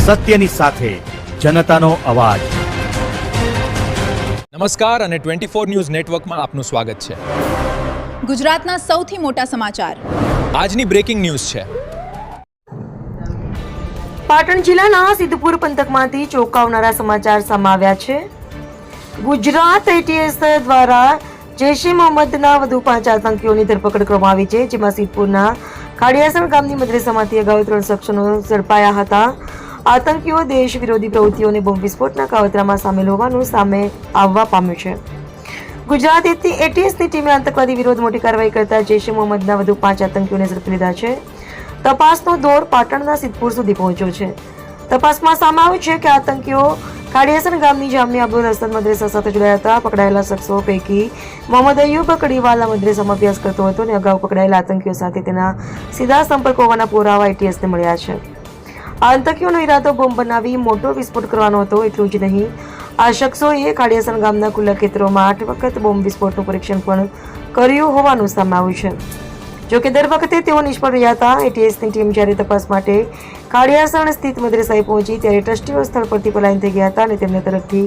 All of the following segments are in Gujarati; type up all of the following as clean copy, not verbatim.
સત્યની સાથે જનતાનો અવાજ। નમસ્કાર અને 24 ન્યૂઝ નેટવર્કમાં આપનું સ્વાગત છે। ગુજરાતના સૌથી મોટા સમાચાર આજની બ્રેકિંગ ન્યૂઝ છે। પાટણ જિલ્લાના સિદ્ધપુર પંથકમાંથી ચોંકાવનારા સમાચાર સામે આવ્યા છે। ગુજરાત એટીએસ દ્વારા જૈશ એ મોહમ્મદના વધુ 5 આતંકીઓની ધરપકડ કરવામાં આવી છે, જેમાં સિદ્ધપુરના ખાડિયાસણ ગામની મદ્રેસામાંથી અગાઉ 3 શખ્સોને ઝડપાયા હતા। આતંકીઓ દેશ વિરોધી પ્રવૃત્તિઓ અને બોમ્બ વિસ્ફોટના કાવતરામાં સામેલ હોવાનું સામે આવવા પામ્યું છે। ગુજરાત એટીએસની ટીમે આતંકવાદી વિરોધ મોટી કાર્યવાહી કરતા જૈશ એ મોહમ્મદના વધુ 5 આતંકીઓને ઝડપી લીધા છે। તપાસનો દોર પાટણના સિદ્ધપુર સુધી પહોંચ્યો છે। તપાસમાં સામે આવ્યું છે કે આતંકીઓ ખાડિયાસણ ગામની જામિયા અબ્દુલ હસન મદ્રેસા સાથે જોડાયા હતા। પકડાયેલા શખ્સો પૈકી મોહમ્મદ અયુબ કડીવાલા મદ્રેસામાં અભ્યાસ કરતો હતો અને અગાઉ પકડાયેલા આતંકીઓ સાથે તેના સીધા સંપર્ક હોવાના પુરાવા એટીએસને મળ્યા છે। આ આતંકીઓનો ઈરાદો બોમ્બ બનાવી મોટો વિસ્ફોટ કરવાનો હતો। એટલું જ નહીં, આ શખ્સોએ ખાડિયાસણ ગામના ખુલ્લા ખેતરોમાં 8 વખત બોમ્બ વિસ્ફોટનું પરીક્ષણ પણ કર્યું હોવાનું સામે આવ્યું છે। જોકે દર વખતે તેઓ નિષ્ફળ રહ્યા હતા। એટીએસની ટીમ જ્યારે તપાસ માટે ખાડિયાસણ સ્થિત મદ્રેસાએ પહોંચી ત્યારે ટ્રસ્ટીઓ સ્થળ પરથી પલાયન થઈ ગયા હતા અને તેમના તરફથી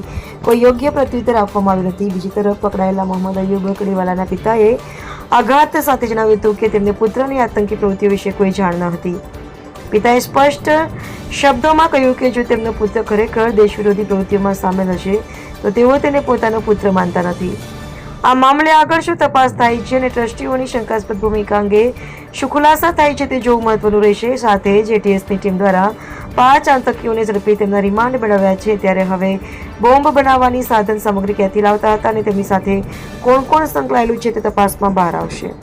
કોઈ યોગ્ય પ્રત્યુત્તર આપવામાં આવ્યું નથી। બીજી તરફ પકડાયેલા મોહમ્મદ અયુબ કડીવાલાના પિતાએ આઘાત સાથે જણાવ્યું હતું કે તેમને પુત્રની આતંકી પ્રવૃત્તિઓ વિશે કોઈ જાણ ન હતી। પિતાએ સ્પષ્ટ શબ્દોમાં કહ્યું કે જો તેમનો પુત્ર ખરેખર દેશ વિરોધી પ્રવૃત્તિઓમાં સામેલ હશે તો તેઓ તેને પોતાનો પુત્ર માનતા નથી। આ મામલે આગળ શું તપાસ થાય છે અને ટ્રસ્ટીઓની શંકાસ્પદ ભૂમિકા અંગે શું ખુલાસા થાય છે તે જોવું મહત્વનું રહેશે। સાથે જ એટીએસની ટીમ દ્વારા 5 આતંકીઓને ઝડપી તેમના રિમાન્ડ મેળવ્યા છે। ત્યારે હવે બોમ્બ બનાવવાની સાધન સામગ્રી ક્યાંથી લાવતા હતા અને તેમની સાથે કોણ કોણ સંકળાયેલું છે તે તપાસમાં બહાર આવશે।